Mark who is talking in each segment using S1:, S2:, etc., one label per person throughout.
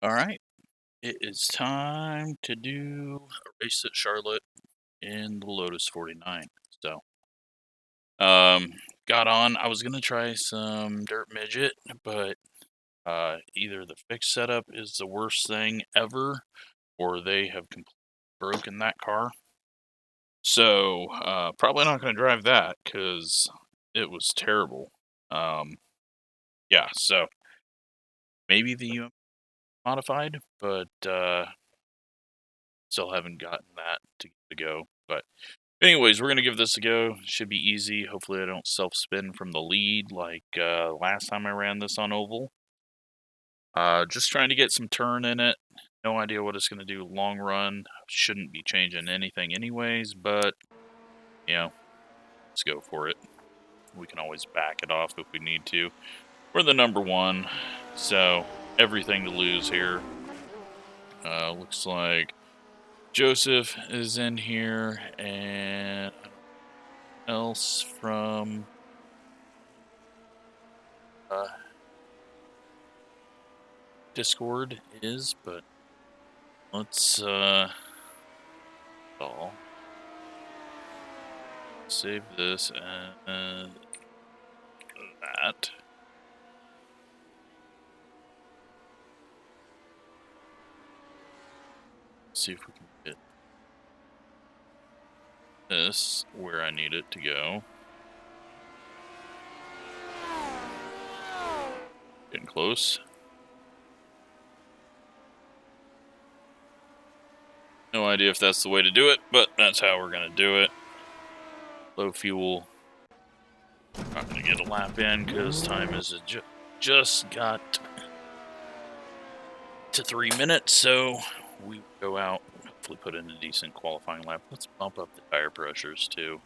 S1: All right, it is time to do a race at Charlotte in the Lotus 49. So, um, got on. I was gonna try some Dirt Midget, but either the fixed setup is the worst thing ever, or they have completely broken that car. So, probably not gonna drive that because it was terrible. Yeah, so maybe the modified, but still haven't gotten that to go. But anyways, we're going to give this a go. Should be easy. Hopefully I don't self-spin from the lead like last time I ran this on Oval. Just trying to get some turn in it. No idea what it's going to do long run. Shouldn't be changing anything anyways, but, you know, let's go for it. We can always back it off if we need to. We're the number one, so everything to lose here. Looks like Joseph is in here, and else from Discord is, but let's save this and that. See if we can get this where I need it to go. Getting close. No idea if that's the way to do it, but that's how we're gonna do it. Low fuel. Not gonna get a lap in because time is just got to 3 minutes, so we go out. Hopefully put in a decent qualifying lap. Let's bump up the tire pressures too,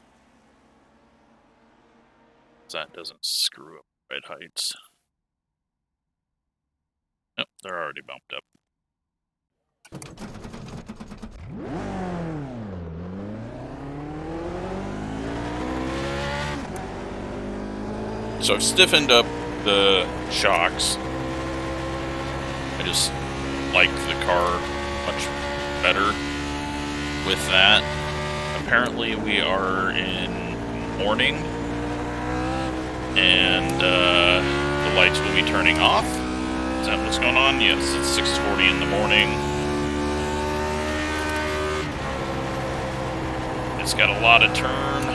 S1: so that doesn't screw up red heights. Nope, they're already bumped up. So I've stiffened up the shocks. I just like the car much better with that. Apparently we are in morning, and the lights will be turning off. Is that what's going on? Yes, it's 6:40 in the morning. It's got a lot of turn.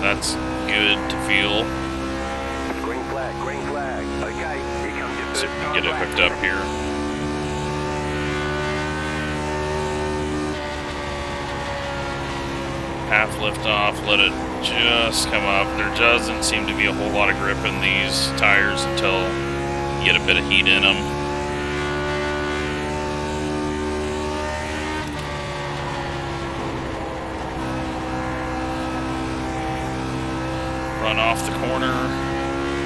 S1: That's good to feel.
S2: Green flag, green flag. Okay, here comes your first.
S1: See if we can get it hooked up here. Half lift off, let it just come up. There doesn't seem to be a whole lot of grip in these tires until you get a bit of heat in them. Run off the corner.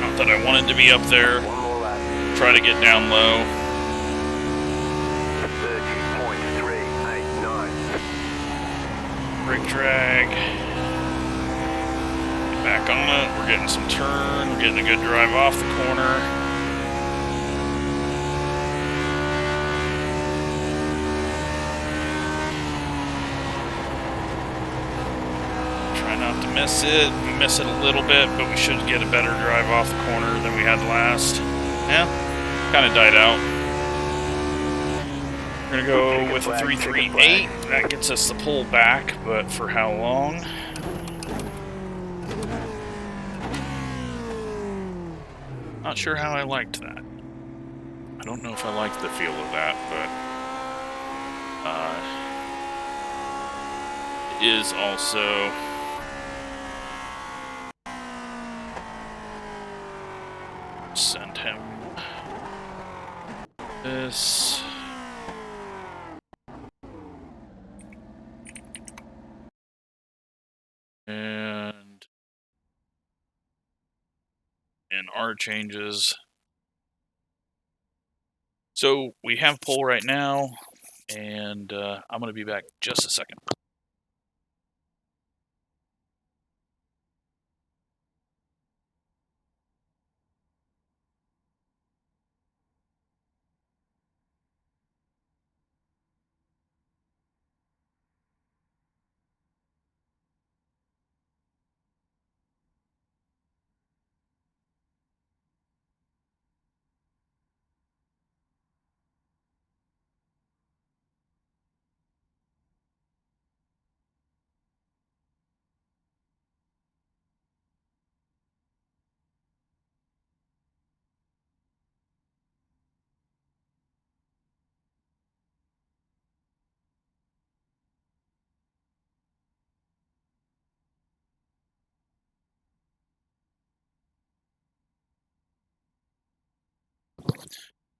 S1: Not that I wanted to be up there.
S2: One more lap.
S1: Try to get down low.
S2: 30.389.
S1: Brake drag. Get back on it. We're getting some turn. We're getting a good drive off the corner. Try not to miss it. We miss it a little bit, but we should get a better drive off the corner than we had last. Yeah, kind of died out. We're gonna go with a 338. That gets us the pull back, but for how long? Not sure how I liked that. I don't know if I liked the feel of that, but it is also send him this. And R changes. So we have pull right now, and I'm going to be back just a second.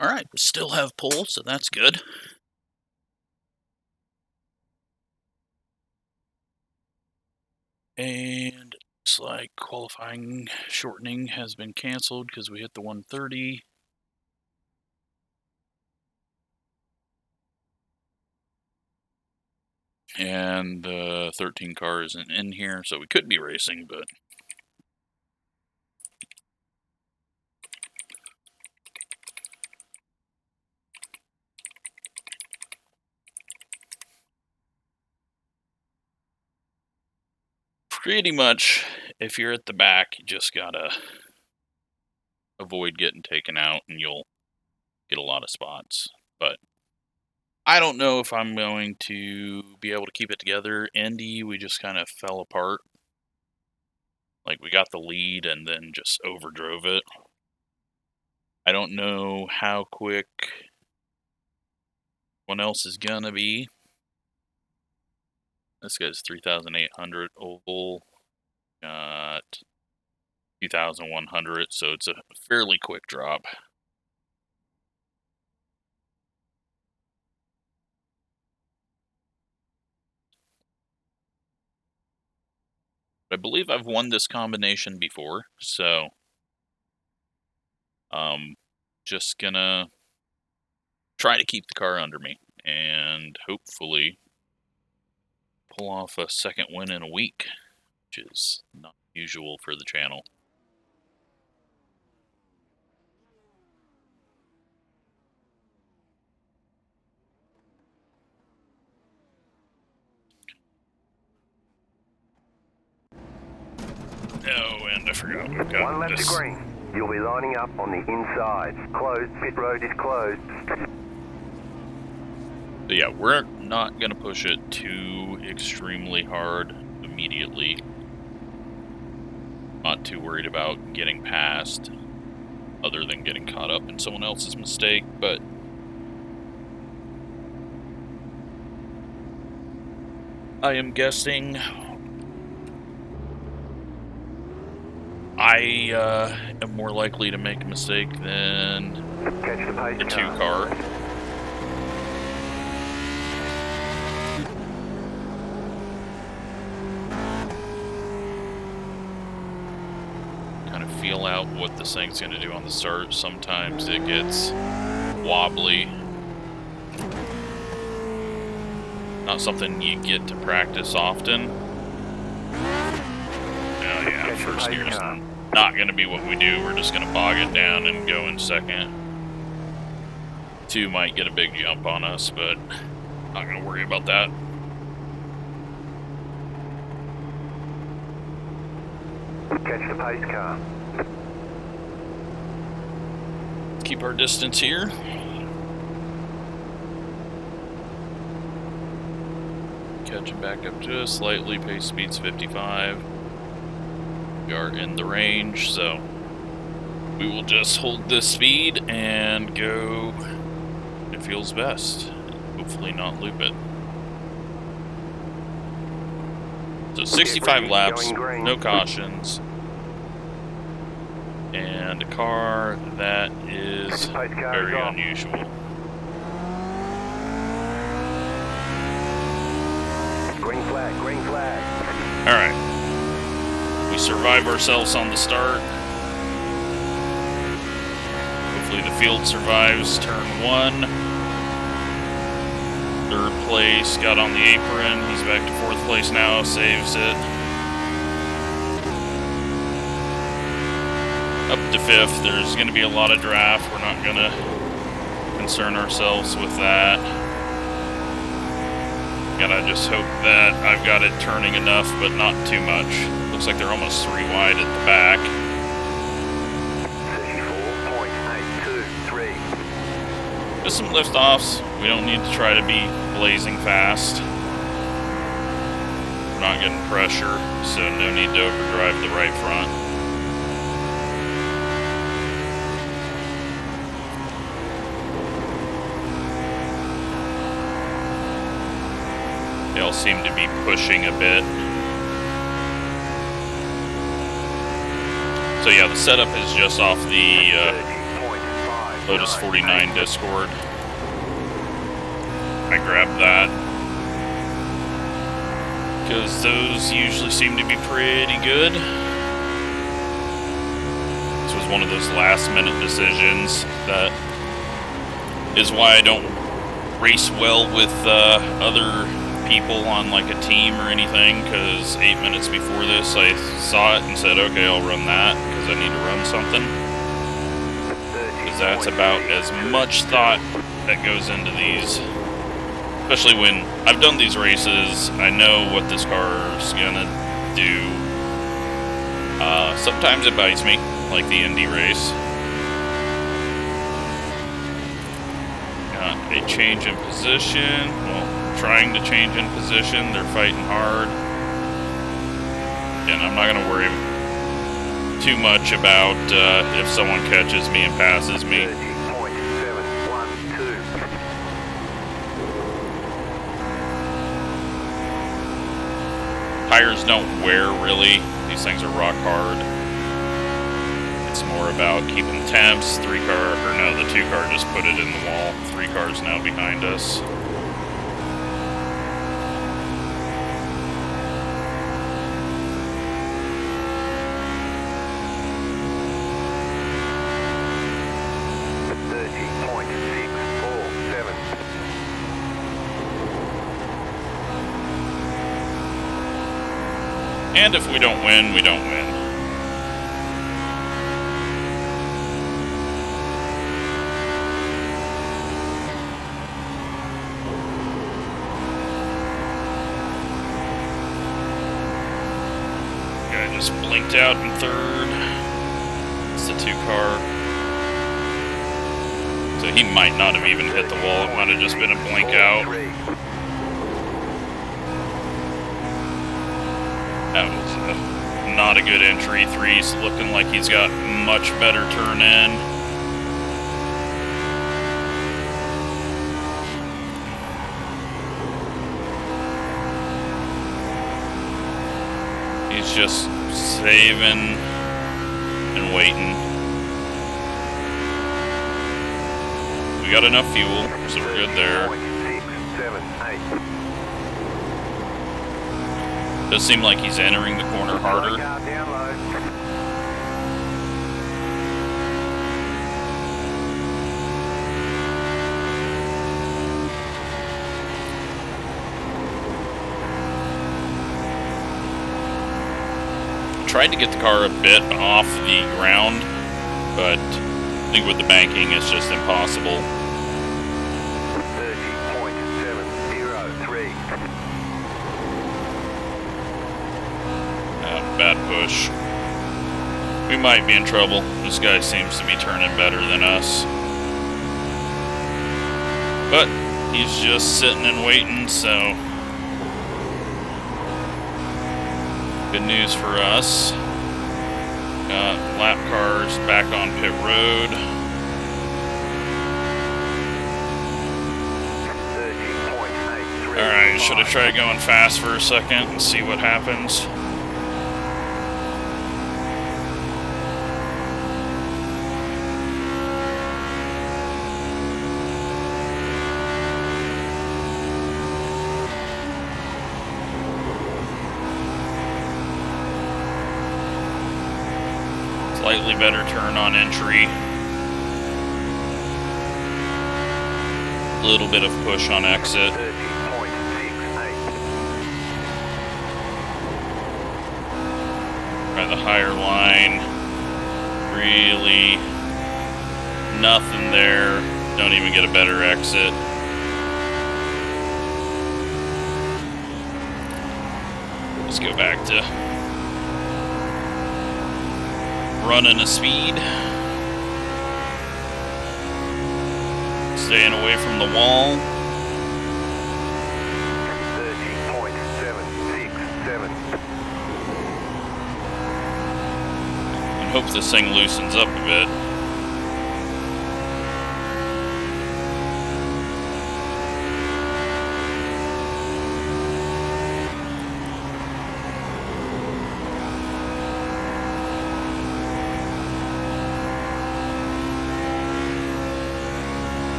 S1: Alright, still have pole, so that's good. And looks like qualifying shortening has been canceled because we hit the 130. And the 13 car isn't in here, so we could be racing, but pretty much if you're at the back, you just gotta avoid getting taken out and you'll get a lot of spots. But I don't know if I'm going to be able to keep it together. Indy, we just kind of fell apart. Like, we got the lead and then just overdrove it. I don't know how quick one else is gonna be. This guy's 3,800 oval. Got 2,100, so it's a fairly quick drop. I believe I've won this combination before, so just gonna try to keep the car under me and hopefully pull off a second win in a week, which is not usual for the channel. Oh, and I forgot we've got
S2: One left
S1: this.
S2: to green. You'll be lining up on the inside. Closed. Pit road is closed.
S1: So yeah, we're not going to push it too extremely hard immediately. Not too worried about getting past, other than getting caught up in someone else's mistake, but I am guessing I am more likely to make a mistake than
S2: Catch the pace
S1: the two
S2: car.
S1: car. Kind of feel out what this thing's going to do on the start. Sometimes it gets wobbly. Not something you get to practice often. Oh yeah, first gear is not going to be what we do. We're just going to bog it down and go in second. Two might get a big jump on us, but not going to worry about that.
S2: Catch the pace car.
S1: Keep our distance here. Catching back up to us slightly. Pace speed's 55. We are in the range, so we will just hold this speed and go. It feels best. Hopefully not loop it. So 65 laps, no cautions, and a car that is very unusual.
S2: Green flag, green flag.
S1: Alright. We survive ourselves on the start. Hopefully the field survives turn 1. Third place, got on the apron. He's back to 4th place now, saves it. Up to 5th, there's going to be a lot of draft. We're not going to concern ourselves with that. Gotta just hope that I've got it turning enough, but not too much. Looks like they're almost 3 wide at the back.
S2: 34.823.
S1: Just some lift-offs. We don't need to try to be blazing fast. We're not getting pressure, so no need to overdrive the right front. They all seem to be pushing a bit. So yeah, the setup is just off the Hotas 49 Discord. I grabbed that because those usually seem to be pretty good. This was one of those last-minute decisions that is why I don't race well with other people on like a team or anything, because 8 minutes before this I saw it and said, okay, I'll run that because I need to run something. Because that's about as much thought that goes into these. Especially when I've done these races, I know what this car is gonna do. Sometimes it bites me, like the Indy race. Got a change in position. Well, trying to change in position. They're fighting hard. And I'm not gonna worry too much about if someone catches me and passes me. Tires don't wear, really. These things are rock hard. It's more about keeping temps. The 2 car just put it in the wall. 3 cars now behind us. And if we don't win, we don't win. Guy just blinked out in 3rd. It's the 2 car. So he might not have even hit the wall. It might have just been a blink out. That was not a good entry. 3's looking like he's got much better turn in. He's just saving and waiting. We got enough fuel, so we're good there. 6, 7, 8. Does seem like he's entering the corner harder. Tried to get the car a bit off the ground, but I think with the banking it's just impossible. 30.703. Bad push. We might be in trouble. This guy seems to be turning better than us. But he's just sitting and waiting, so good news for us. Got lap cars back on pit road. Alright, should I try going fast for a second and see what happens? Slightly better turn on entry. A little bit of push on exit. By the higher line. Really nothing there. Don't even get a better exit. Let's go back to running a speed. Staying away from the wall. 30.767. And hope this thing loosens up a bit.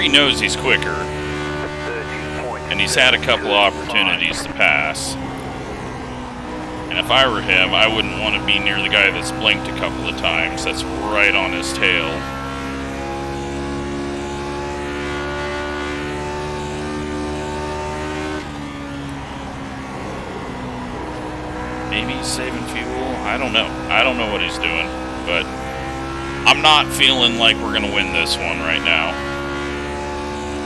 S1: sure he knows he's quicker, and he's had a couple of opportunities to pass. And if I were him, I wouldn't want to be near the guy that's blinked a couple of times. That's right on his tail. Maybe he's saving fuel. I don't know. I don't know what he's doing, but I'm not feeling like we're going to win this one right now.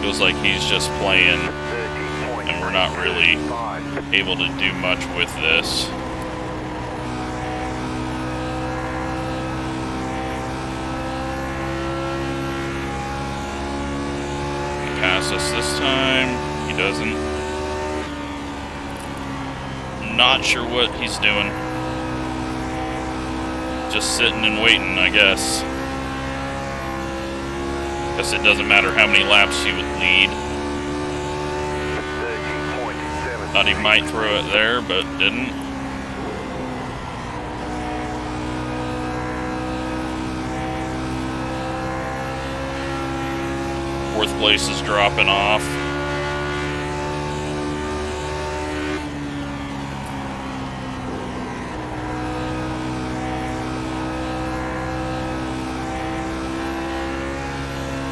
S1: Feels like he's just playing, and we're not really able to do much with this. Pass us this time. He doesn't. Not sure what he's doing. Just sitting and waiting, I guess. Guess it doesn't matter how many laps he would lead. Thought he might throw it there, but didn't. Fourth place is dropping off.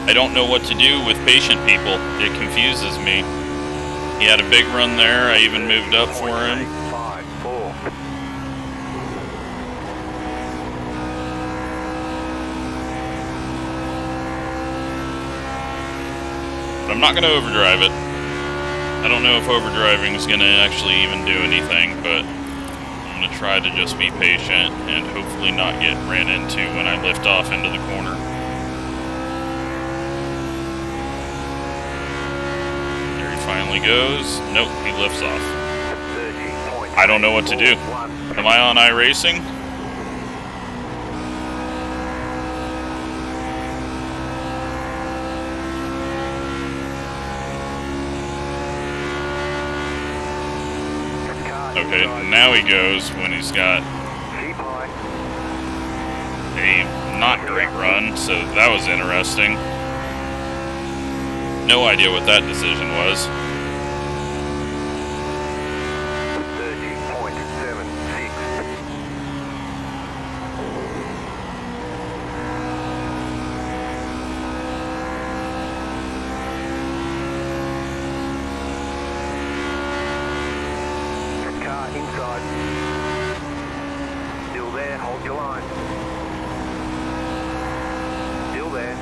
S1: I don't know what to do with patient people. It confuses me. He had a big run there. I even moved up for him. But I'm not going to overdrive it. I don't know if overdriving is going to actually even do anything, but I'm going to try to just be patient and hopefully not get ran into when I lift off into the corner. Finally goes. Nope, he lifts off. I don't know what to do. Am I on iRacing? Okay, now he goes when he's got a not great run, so that was interesting. No idea what that decision was.
S2: 30.76. Car inside. Still there, hold your line. Still there.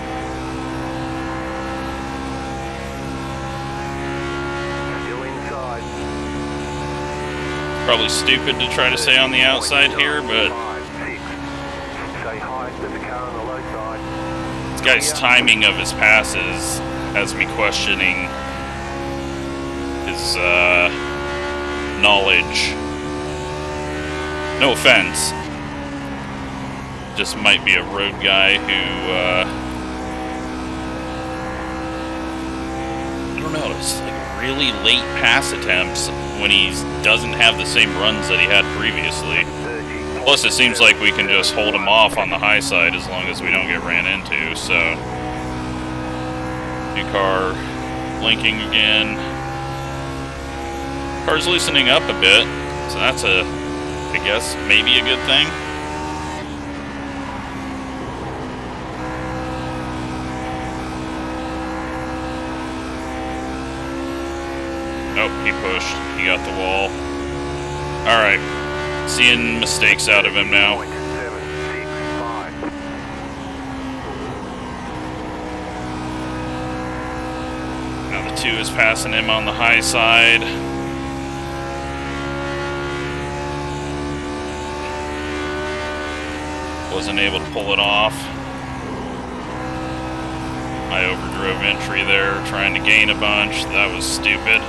S1: Probably stupid to try to stay on the outside here, but this guy's timing of his passes has me questioning his knowledge. No offense. Just might be a road guy who, I don't know, it's like really late pass attempts when he doesn't have the same runs that he had previously. Plus, it seems like we can just hold him off on the high side as long as we don't get ran into, so. New car blinking again. Car's loosening up a bit, so that's I guess, maybe a good thing. Nope, he pushed. He got the wall. Alright. Seeing mistakes out of him now. Now the 2 is passing him on the high side. Wasn't able to pull it off. I overdrove entry there, trying to gain a bunch. That was stupid.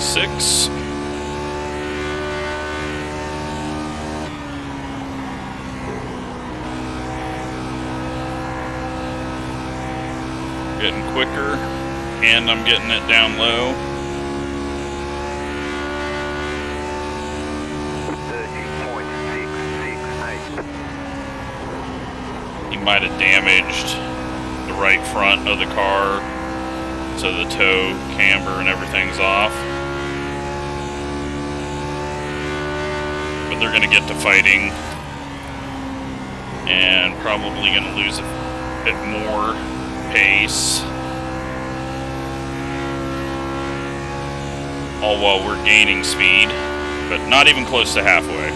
S1: .6. getting quicker, and I'm getting it down low.
S2: 30.668.
S1: He might have damaged the right front of the car, so the toe, camber, and everything's off. But they're going to get to fighting, and probably going to lose a bit more pace, all while we're gaining speed, but not even close to halfway.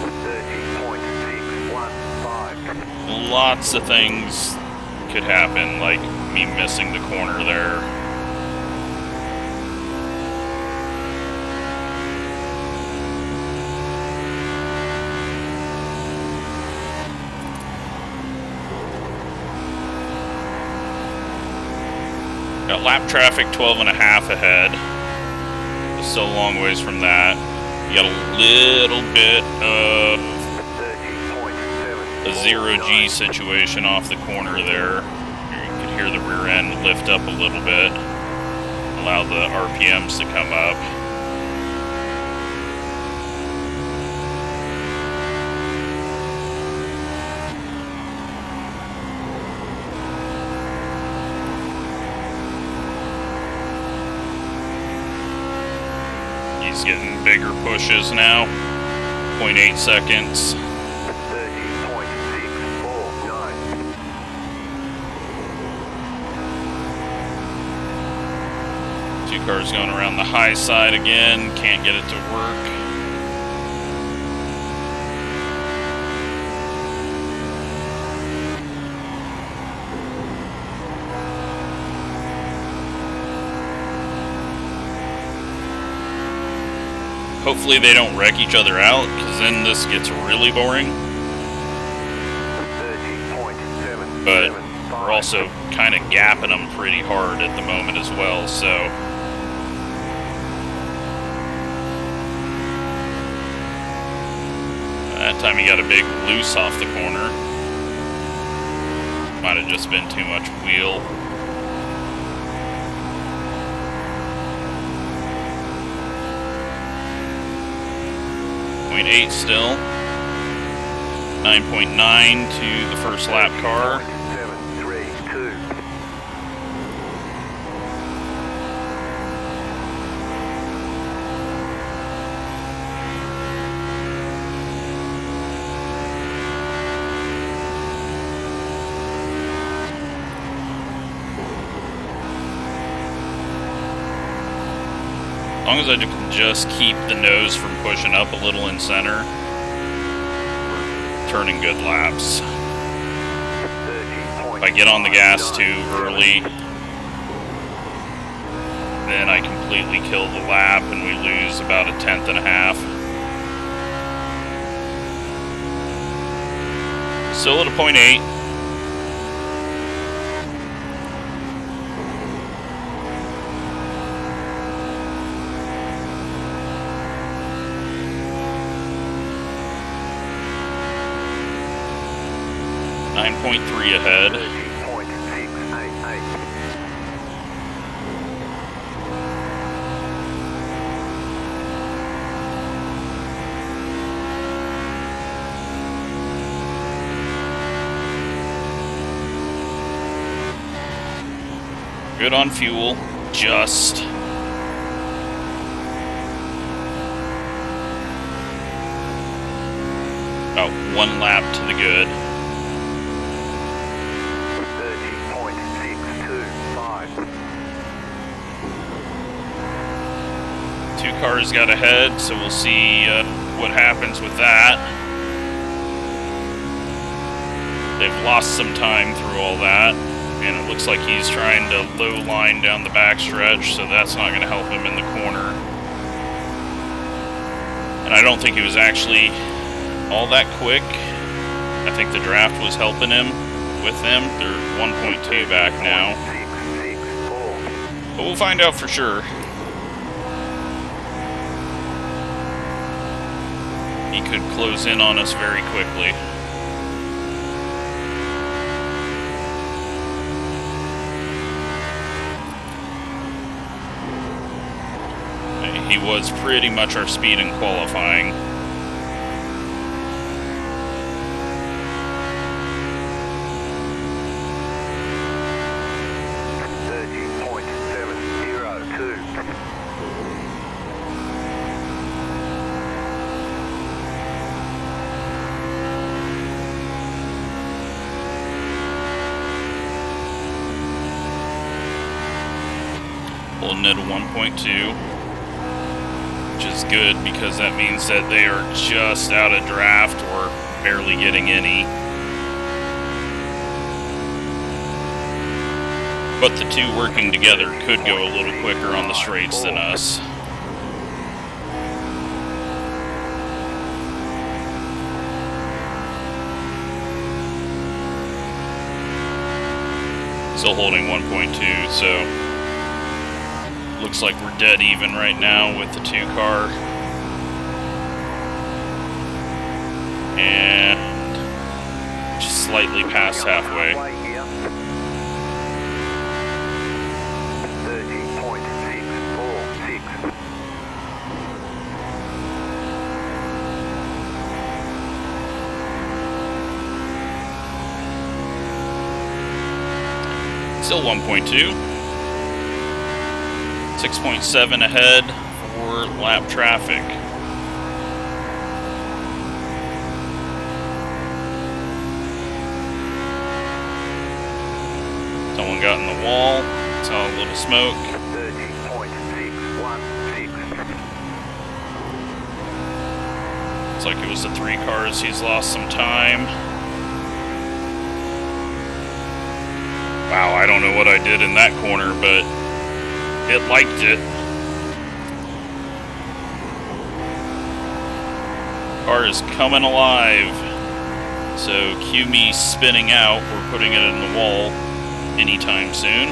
S2: 30.615.
S1: Lots of things could happen, like me missing the corner there. Got lap traffic 12.5 ahead. Still a long ways from that. You got a little bit of a 0G situation off the corner there. You could hear the rear end lift up a little bit. Allow the RPMs to come up. He's getting bigger pushes now. 0.8 seconds.
S2: 30.649.
S1: Two cars going around the high side again. Can't get it to work. Hopefully they don't wreck each other out, because then this gets really boring.
S2: 30.775.
S1: But we're also kind of gapping them pretty hard at the moment as well, so... That time he got a big loose off the corner. Might have just been too much wheel. 0.8 still. 9.9 to the first lap car.
S2: 732.
S1: As long as I can just keep the nose from pushing up a little in center, we're turning good laps. If I get on the gas too early, then I completely kill the lap and we lose about 1/10.5. Still at a 0.8. .3 ahead.
S2: 30.688.
S1: Good on fuel, just. About one lap to the good.
S2: 30.625.
S1: Two cars got ahead, so we'll see what happens with that. They've lost some time through all that, and it looks like he's trying to low line down the backstretch, so that's not going to help him in the corner. And I don't think he was actually all that quick. I think the draft was helping him with them. They're 1.2 back now.
S2: 664.
S1: But we'll find out for sure. He could close in on us very quickly. 30 was pretty much our speed in qualifying. Pulling it to 1.2, which is good because that means that they are just out of draft or barely getting any. But the two working together could go a little quicker on the straights than us. Still holding 1.2, so looks like we're dead even right now with the two car. And just slightly past halfway.
S2: 30.646.
S1: Still 1.2. 6.7 ahead for lap traffic. Someone got in the wall, saw a little smoke.
S2: 30.616.
S1: Looks like it was the three cars, he's lost some time. Wow, I don't know what I did in that corner, but it liked it. Car is coming alive. So cue me spinning out or putting it in the wall anytime soon.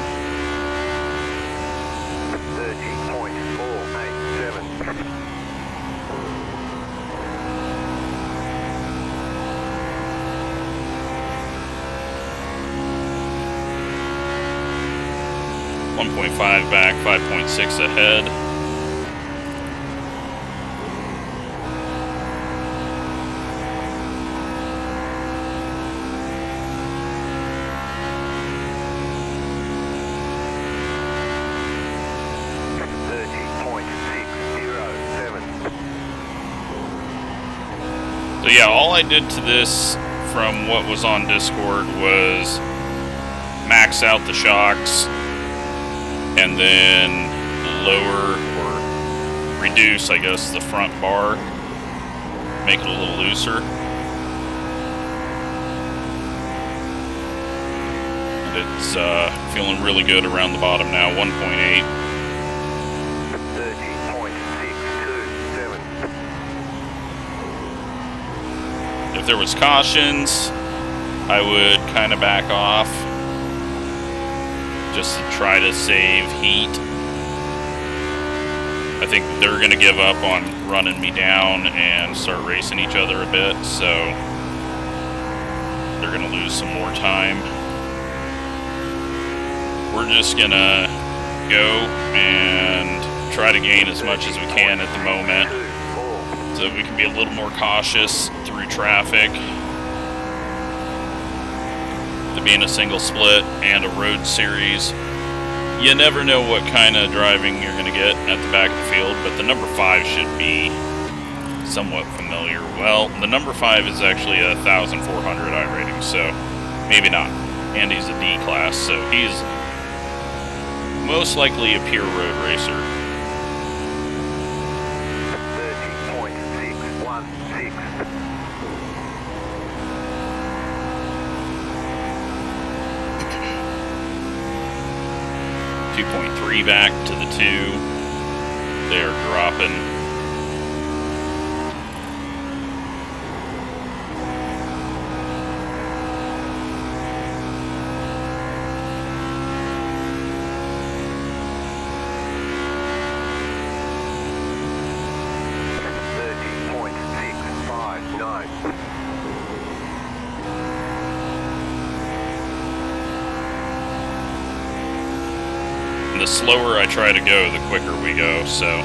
S2: 30.487.
S1: .5 back, 5.6 ahead. So yeah, all I did to this from what was on Discord was max out the shocks and then lower or reduce, I guess, the front bar, make it a little looser. And it's feeling really good around the bottom now, 1.8.
S2: 30.627.
S1: If there was cautions, I would kind of back off just to try to save heat. I think they're going to give up on running me down and start racing each other a bit, so they're going to lose some more time. We're just going to go and try to gain as much as we can at the moment so that we can be a little more cautious through traffic. To being a single split and a road series, you never know what kind of driving you're going to get at the back of the field, but the number 5 should be somewhat familiar. Well, the number 5 is actually a 1,400 iRating, so maybe not. And he's a D class, so he's most likely a pure road racer.
S2: 30.616.
S1: 2.3 back to the 2. They're dropping. The slower I try to go, the quicker we go, so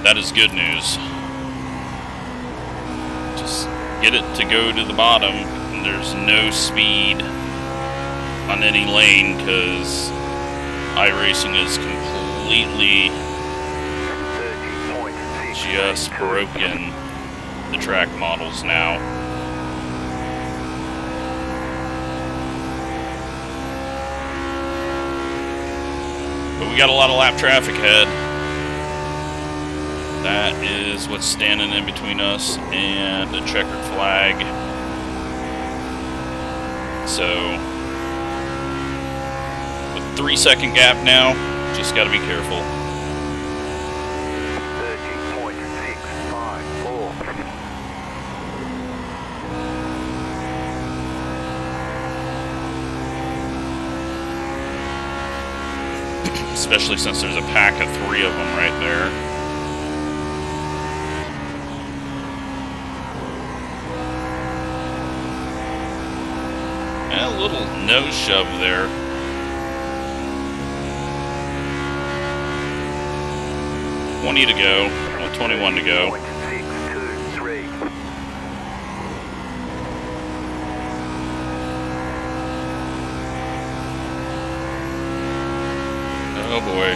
S1: that is good news. Just get it to go to the bottom. And there's no speed on any lane because iRacing is completely just broken the track models now. But we got a lot of lap traffic ahead. That is what's standing in between us and a checkered flag. So, with 3-second gap now, just got to be careful.
S2: 30.654.
S1: Especially since there's a pack of 3 of them right there. And a little nose shove there. $20 to go, well, 21 to go.
S2: 623.
S1: Oh boy.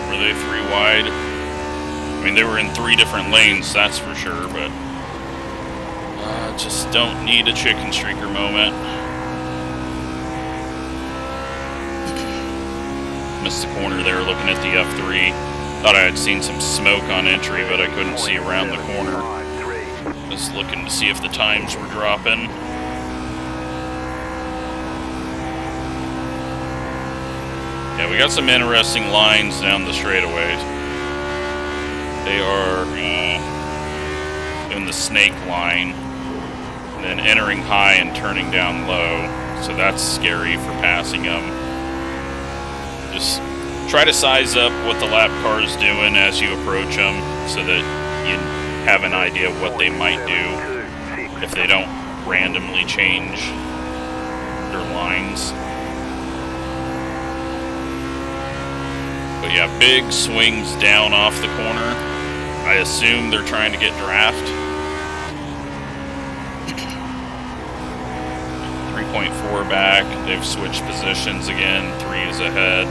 S1: Were they 3 wide? I mean, they were in 3 different lanes, that's for sure, but just don't need a chicken streaker moment. Missed the corner there looking at the F3. Thought I had seen some smoke on entry, but I couldn't see around the corner. Just looking to see if the times were dropping. Yeah, we got some interesting lines down the straightaways. They are doing the snake line, and then entering high and turning down low. So that's scary for passing them. Just try to size up what the lap car is doing as you approach them, so that you have an idea of what they might do if they don't randomly change their lines. But yeah, big swings down off the corner. I assume they're trying to get draft. 3.4 back. They've switched positions again. 3 is ahead.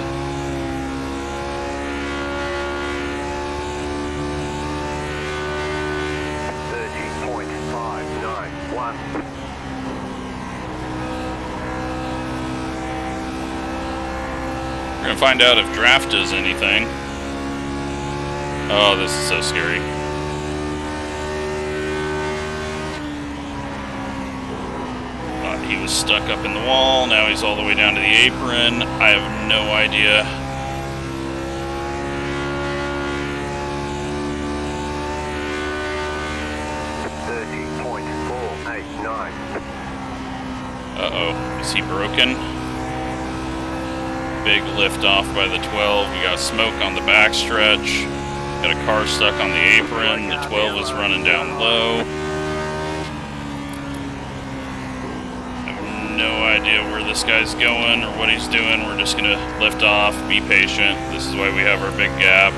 S1: We're gonna find out if draft does anything. Oh, this is so scary. He was stuck up in the wall, now he's all the way down to the apron. I have no idea. Uh-oh, is he broken? Big lift off by the 12. We got smoke on the backstretch. Got a car stuck on the apron. The 12 is running down low. No idea where this guy's going or what he's doing. We're just gonna lift off, be patient. This is why we have our big gap.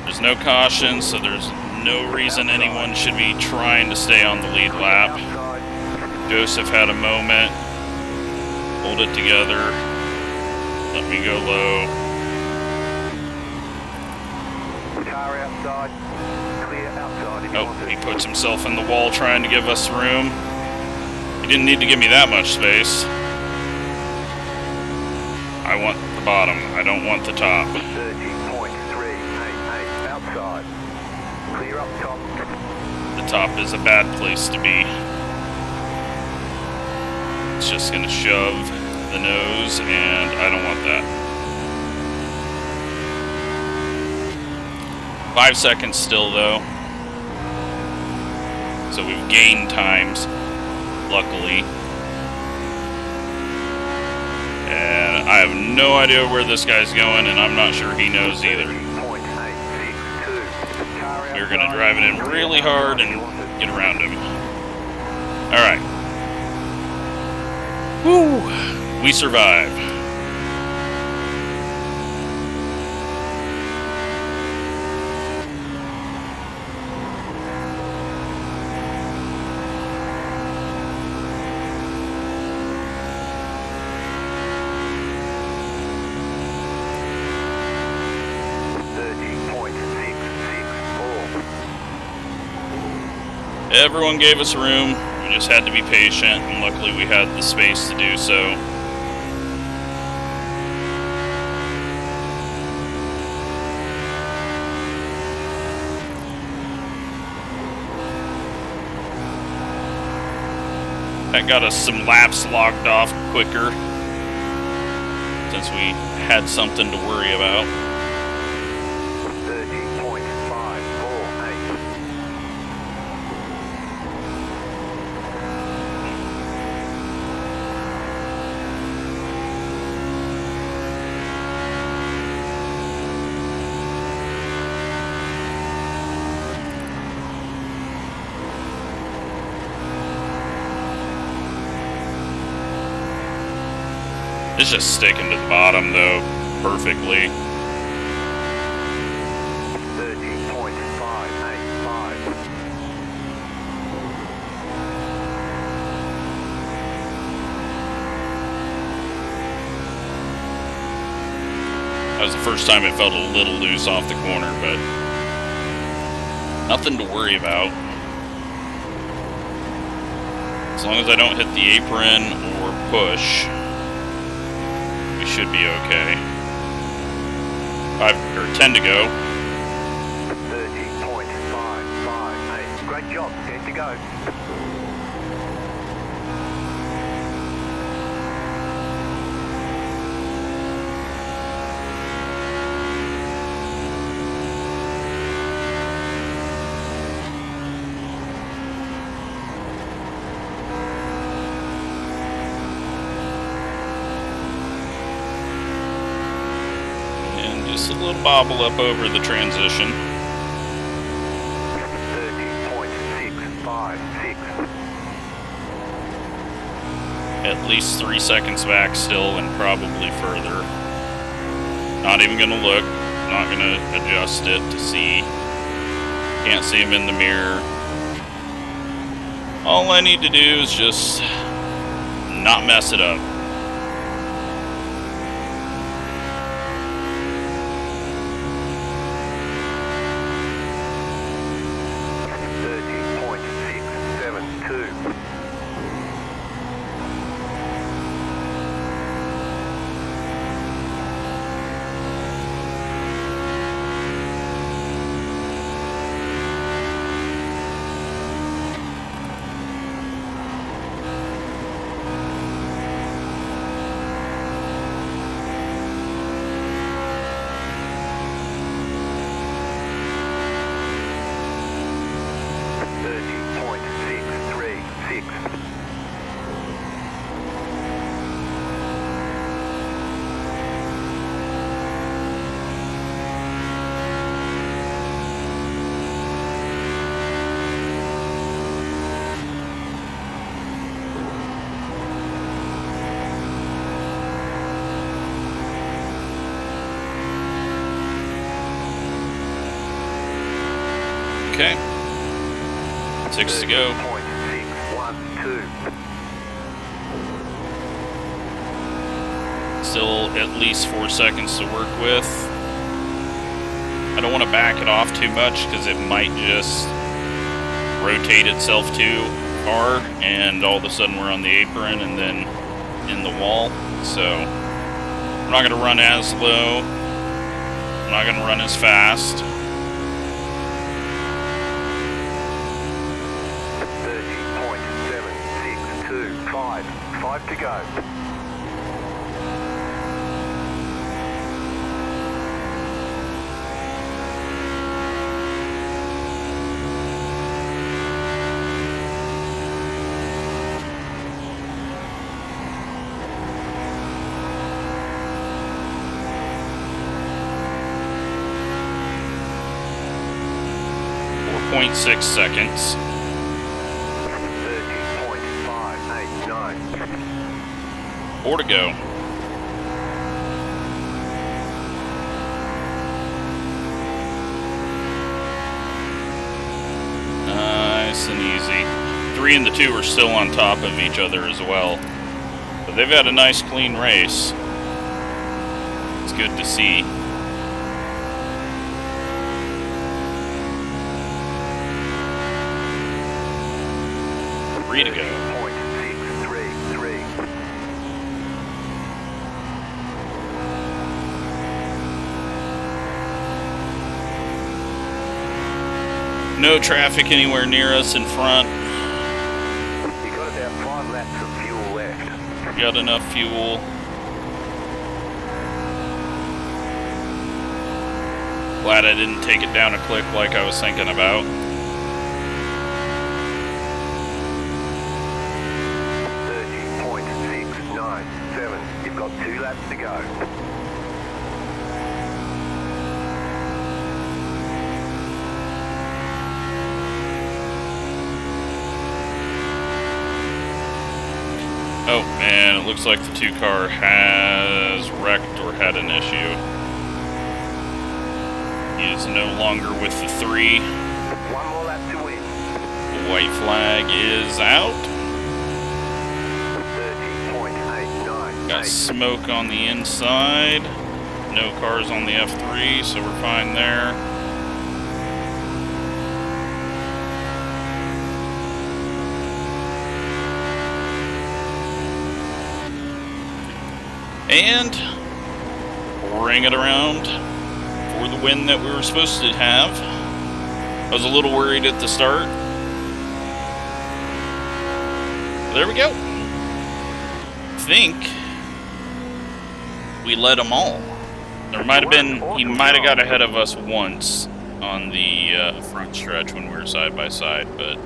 S1: There's no caution, so there's no reason anyone should be trying to stay on the lead lap. Joseph had a moment. Hold it together. Let me go low. Oh, he puts himself in the wall trying to give us room. He didn't need to give me that much space. I want the bottom. I don't want the top.
S2: 30.388 outside. Clear up top.
S1: The top is a bad place to be. It's just going to shove the nose, and I don't want that. 5 seconds still, though. So we've gained times, luckily. And I have no idea where this guy's going, and I'm not sure he knows either. We're going to drive it in really hard and get around him. Alright. Woo! We survive. Everyone gave us room. We just had to be patient, and luckily we had the space to do so. That got us some laps logged off quicker, since we had something to worry about.
S2: 30.548.
S1: It's just sticking to the bottom, though, perfectly.
S2: 30.585.
S1: That was the first time it felt a little loose off the corner, but nothing to worry about. As long as I don't hit the apron or push, we should be okay. 10 to go.
S2: 30.558. Great job. 10 to go.
S1: Just a little bobble up over the transition.
S2: 30.656.
S1: At least 3 seconds back still, and probably further. Not even gonna look. Not gonna adjust it to see. Can't see him in the mirror. All I need to do is just not mess it up.
S2: 30.672.
S1: Okay. 6 to go.
S2: 30.612.
S1: Still at least 4 seconds to work with. I don't want to back it off too much because it might just rotate itself too far, and all of a sudden we're on the apron and then in the wall. So I'm not going to run as low. I'm not going to run as fast.
S2: 30.7625. 5 to go.
S1: .6 seconds.
S2: 30.589.
S1: 4 to go. Nice and easy. 3 and the 2 are still on top of each other as well. But they've had a nice clean race. It's good to see. Three to go. No traffic anywhere near us in front.
S2: You got about 5 laps of fuel left.
S1: Got enough fuel. Glad I didn't take it down a cliff like I was thinking about.
S2: 30.697. You've got 2 laps to go.
S1: Oh, and it looks like the 2 car has wrecked or had an issue. He is no longer with the 3.
S2: 1 more lap to win.
S1: The white flag is out.
S2: 30.898.
S1: Got smoke on the inside. No cars on the F3, so we're fine there. And bring it around for the win that we were supposed to have. I was a little worried at the start. There we go. I think we led them all. There might have been, he might have got ahead of us once on the front stretch when we were side by side, but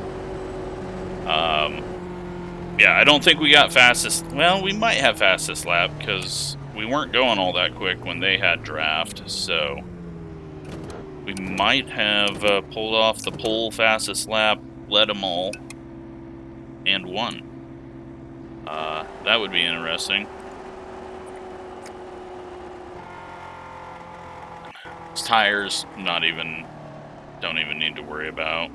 S1: yeah, I don't think we got fastest. Well, we might have fastest lap because we weren't going all that quick when they had draft, so we might have pulled off the pole fastest lap, led them all, and won. That would be interesting. These tires, don't even need to worry about.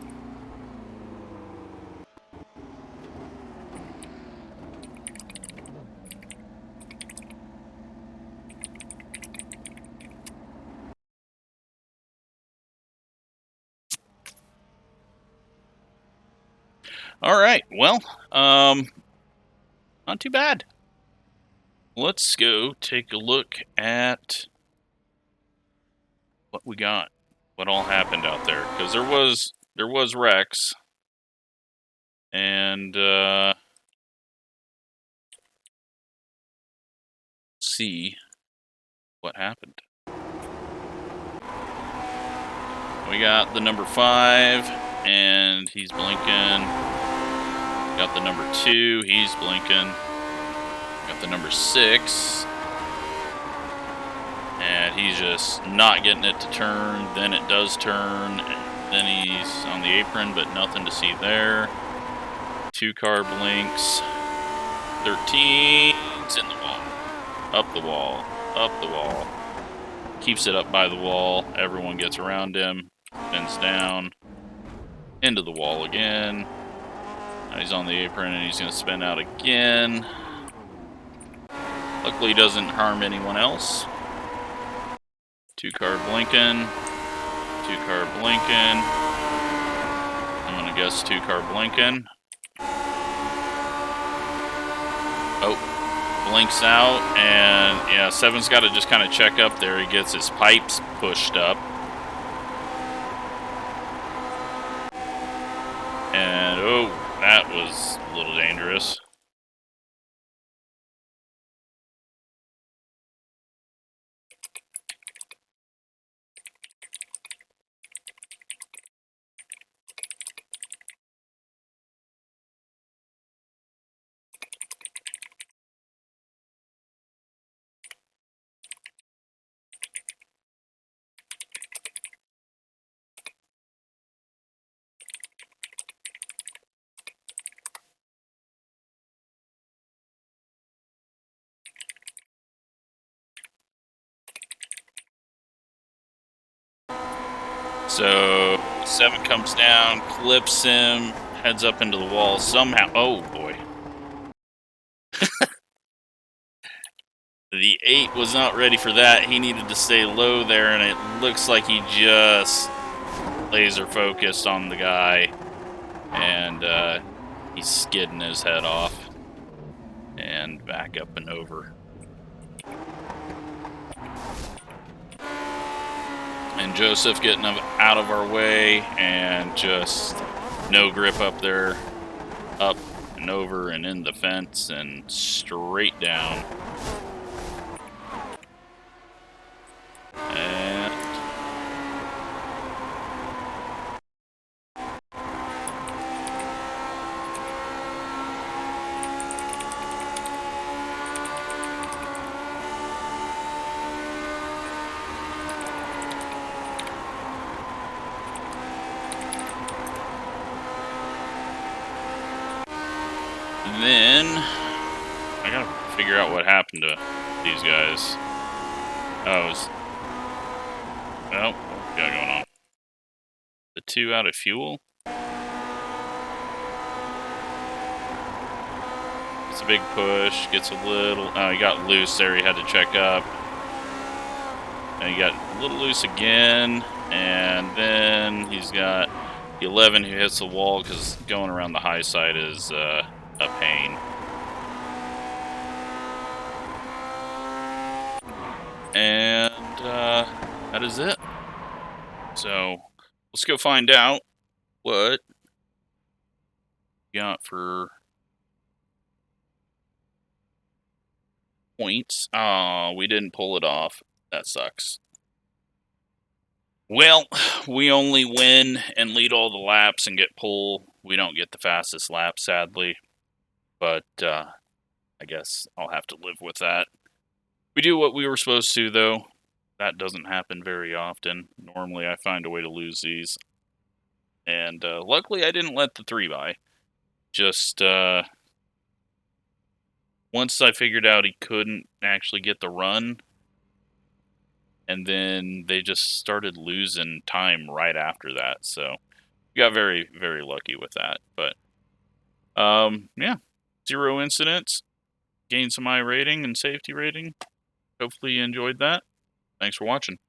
S1: All right, well, not too bad. Let's go take a look at what we got, what all happened out there, because there was wrecks, and see what happened. We got the number 5, and he's blinking. Got the number 2, he's blinking. Got the number 6, and he's just not getting it to turn. Then it does turn, and then he's on the apron, but nothing to see there. 2 car blinks. 13's in the wall. Up the wall. Up the wall. Keeps it up by the wall. Everyone gets around him. Bends down. Into the wall again. Now he's on the apron and he's going to spin out again. Luckily, he doesn't harm anyone else. 2 car blinking. 2 car blinking. I'm going to guess 2 car blinking. Oh, blinks out, and yeah, 7's got to just kind of check up there. He gets his pipes pushed up. And oh, that was a little dangerous. So 7 comes down, clips him, heads up into the wall somehow. Oh boy. The 8 was not ready for that. He needed to stay low there, and it looks like he just laser focused on the guy, and he's skidding his head off and back up and over. And Joseph getting out of our way, and just no grip up there, up and over and in the fence and straight down. And then I gotta figure out what happened to these guys. Oh, what we got going on? The 2 out of fuel? It's a big push, gets a little, oh, he got loose there, he had to check up. And he got a little loose again, and then he's got the 11 who hits the wall, because going around the high side is a pain. And that is it. So let's go find out what we got for points. Oh, we didn't pull it off. That sucks. Well, we only win and lead all the laps and get pole. We don't get the fastest lap, sadly. But I guess I'll have to live with that. We do what we were supposed to, though. That doesn't happen very often. Normally, I find a way to lose these. And luckily, I didn't let the 3 by. Just once I figured out he couldn't actually get the run, and then they just started losing time right after that. So we got very, very lucky with that. But yeah, 0 incidents. Gained some iRating and safety rating. Hopefully you enjoyed that. Thanks for watching.